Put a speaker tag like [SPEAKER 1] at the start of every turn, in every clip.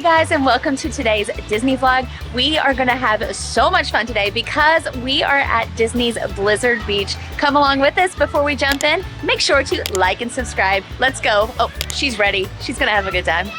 [SPEAKER 1] Hey guys, and welcome to today's Disney vlog. We are gonna have so much fun today because we are at Disney's Blizzard Beach. Come along with us before we jump in. Make sure to like and subscribe. Let's go. Oh, she's ready. She's gonna have a good time.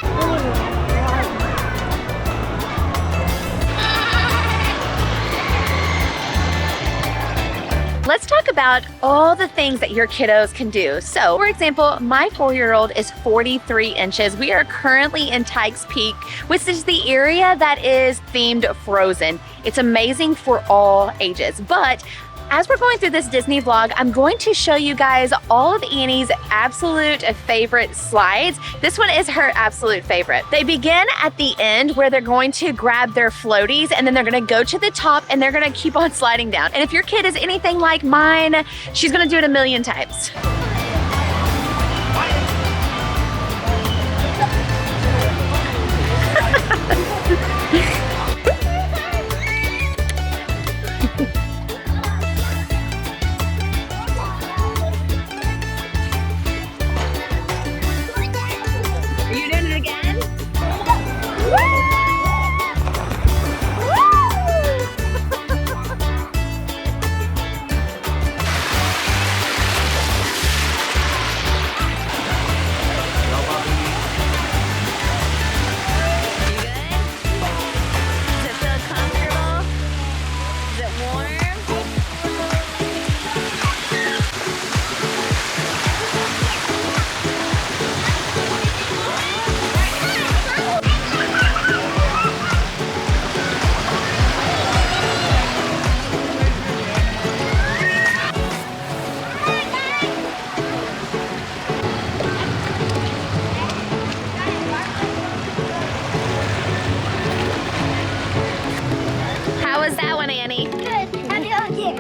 [SPEAKER 1] Let's talk about all the things that your kiddos can do. So, for example, my 4-year-old is 43 inches. We are currently in Tikes Peak, which is the area that is themed Frozen. It's amazing for all ages, but as we're going through this Disney vlog, I'm going to show you guys all of Annie's absolute favorite slides. This one is her absolute favorite. They begin at the end where they're going to grab their floaties and then they're gonna go to the top and they're gonna keep on sliding down. And if your kid is anything like mine, she's gonna do it a million times.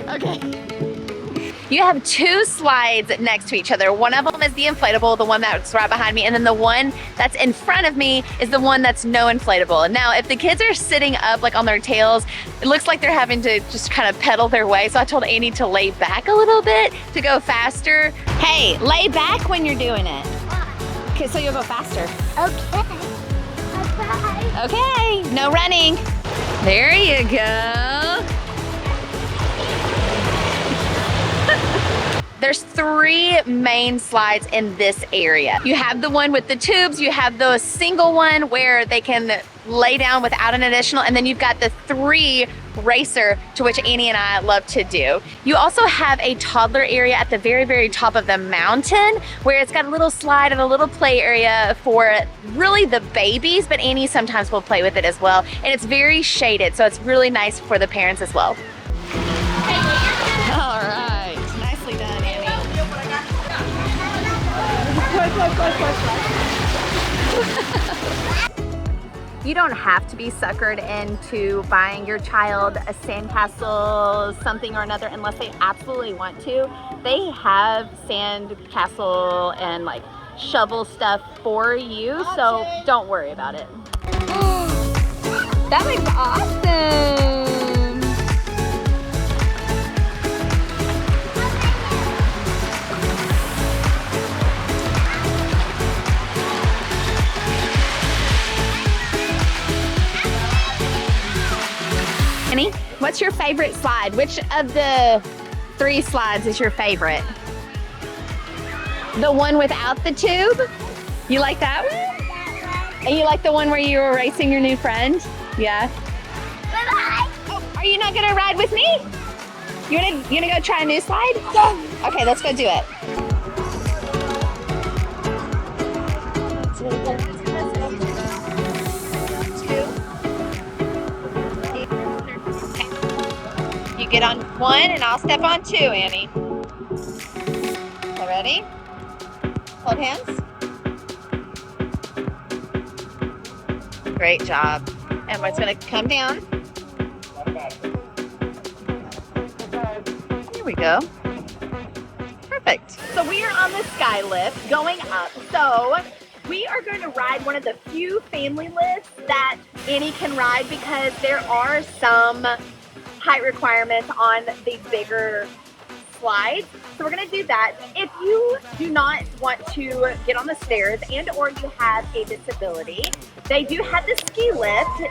[SPEAKER 1] Okay. You have two slides next to each other. One of them is the inflatable, the one that's right behind me, and then the one that's in front of me is the one that's no inflatable. Now, if the kids are sitting up like on their tails, it looks like they're having to just kind of pedal their way. So I told Annie to lay back a little bit to go faster. Hey, lay back when you're doing it. Okay, so you'll go faster.
[SPEAKER 2] Okay.
[SPEAKER 1] Okay, no running. There you go. There's 3 main slides in this area. You have the one with the tubes, you have the single one where they can lay down without an additional, and then you've got the 3 racer, to which Annie and I love to do. You also have a toddler area at the very, very top of the mountain where it's got a little slide and a little play area for really the babies, but Annie sometimes will play with it as well. And it's very shaded, so it's really nice for the parents as well. All right, nicely done, Annie. You don't have to be suckered into buying your child a sandcastle, something or another, unless they absolutely want to. They have sandcastle and like shovel stuff for you, so don't worry about it. That looks awesome. Annie, what's your favorite slide? Which of the 3 slides is your favorite? The one without the tube? You like that one? And you like the one where you were racing your new friend? Yeah. Oh, are you not gonna ride with me? You wanna go try a new slide?
[SPEAKER 2] Yeah.
[SPEAKER 1] Okay, let's go do it. You get on 1 and I'll step on 2, Annie. Okay, ready? Hold hands. Great job. And it's gonna come down. Here we go. Perfect. So we are on the sky lift going up. So we are going to ride one of the few family lifts that Annie can ride because there are some height requirements on the bigger slides. So we're gonna do that. If you do not want to get on the stairs and or you have a disability, they do have the ski lift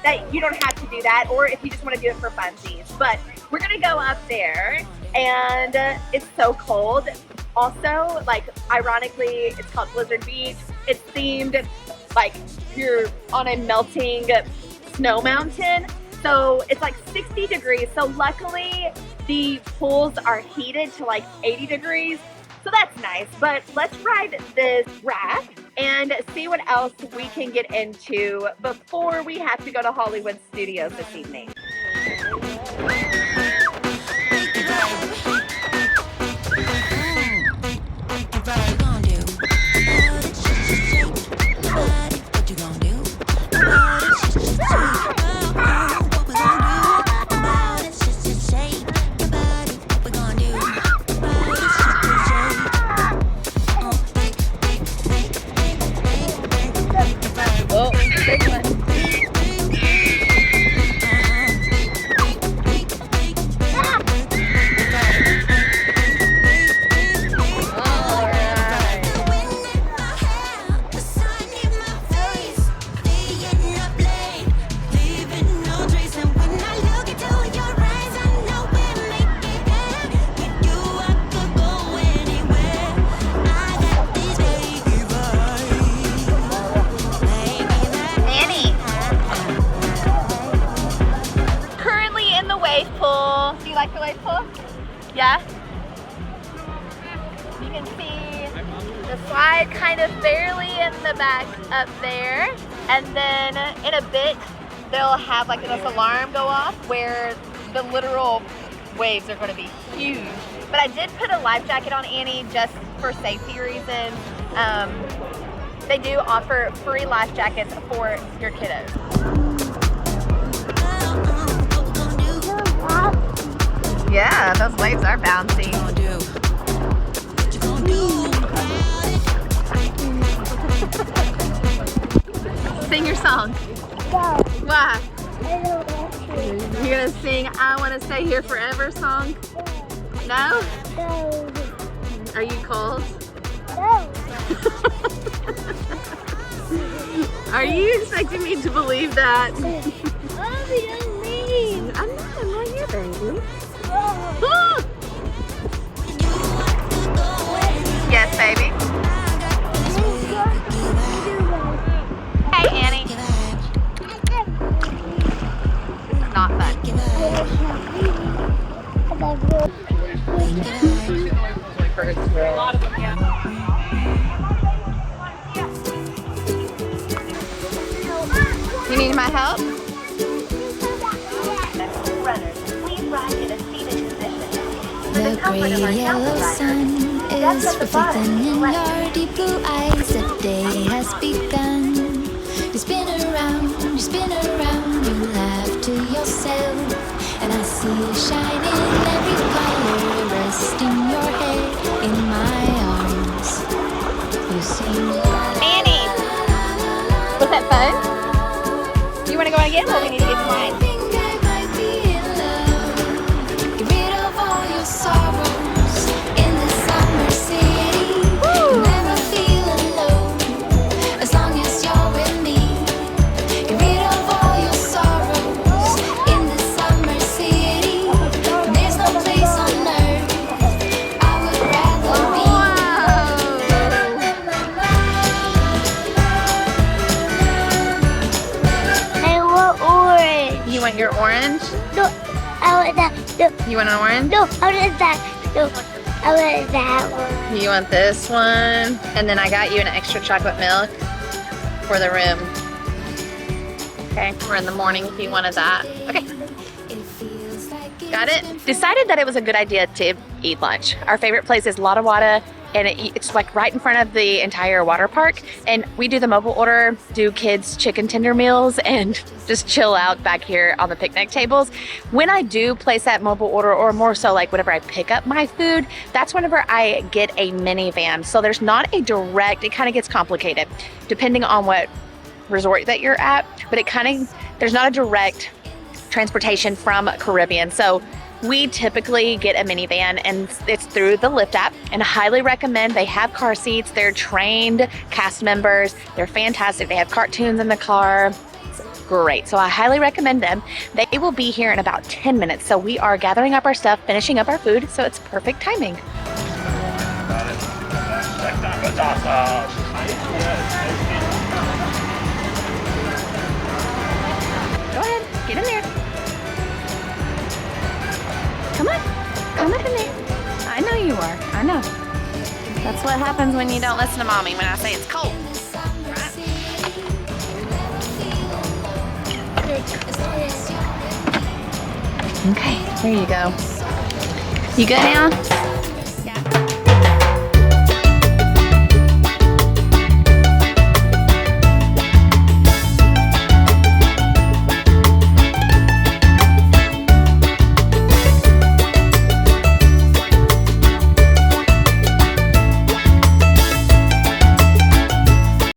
[SPEAKER 1] that you don't have to do that, or if you just want to do it for funsies. But we're gonna go up there, and it's so cold. Also, like, ironically, it's called Blizzard Beach. It's themed like you're on a melting snow mountain. So it's like 60 degrees. So luckily the pools are heated to like 80 degrees. So that's nice. But let's ride this raft and see what else we can get into before we have to go to Hollywood Studios this evening. Do you like the wave pool? Yeah? You can see the slide kind of barely in the back up there. And then in a bit, they'll have like this alarm go off where the literal waves are going to be huge. But I did put a life jacket on Annie just for safety reasons. They do offer free life jackets for your kiddos. Yeah, those waves are bouncy. Sing your song.
[SPEAKER 2] No.
[SPEAKER 1] Why?
[SPEAKER 2] I don't want to.
[SPEAKER 1] You're gonna sing I Wanna Stay Here Forever song? No?
[SPEAKER 2] No.
[SPEAKER 1] Are you cold?
[SPEAKER 2] No.
[SPEAKER 1] Are you expecting me to believe that?
[SPEAKER 2] Oh, you don't leave.
[SPEAKER 1] I'm not here, baby.
[SPEAKER 2] Oh.
[SPEAKER 1] Yes, baby. Hey, Annie. Not fun. You need my help? Runners, please ride in a seated position.
[SPEAKER 3] The great yellow sun is reflecting in your deep blue eyes. The day has begun. You spin around, you laugh to yourself. And I see you shine in every color, resting your head in my arms. You sing.
[SPEAKER 1] Annie! Was that fun? You want to go on again? Well, we need to get to mine.
[SPEAKER 3] Sorrows in the summer city. You'll never feel alone as long as you're with me. Get rid of all your sorrows in the summer city. There's no place on earth I would rather be.
[SPEAKER 2] I want orange.
[SPEAKER 1] You want your orange?
[SPEAKER 2] No, I want that. No,
[SPEAKER 1] You want an orange?
[SPEAKER 2] no, I want that. No, I want that one.
[SPEAKER 1] You want this one? And then I got you an extra chocolate milk for the room. Okay, we're in the morning if you wanted that. Okay. Got it? Decided that it was a good idea to eat lunch. Our favorite place is Lotta Wada, and it's like right in front of the entire water park. And we do the mobile order, do kids chicken tender meals, and just chill out back here on the picnic tables. When I do place that mobile order, or more so like whenever I pick up my food, that's whenever I get a minivan. So there's not a direct, it kind of gets complicated depending on what resort that you're at, but there's not a direct transportation from Caribbean. So We typically get a minivan, and it's through the Lyft app, and I highly recommend. They have car seats. They're trained cast members. They're fantastic. They have cartoons in the car. It's great. So I highly recommend them. They will be here in about 10 minutes. So we are gathering up our stuff, finishing up our food. So it's perfect timing.
[SPEAKER 4] That was awesome.
[SPEAKER 1] Go ahead, get in there. Come on, come up in there. I know you are, I know. That's what happens when you don't listen to mommy when I say it's cold. Okay, there you go. You good now?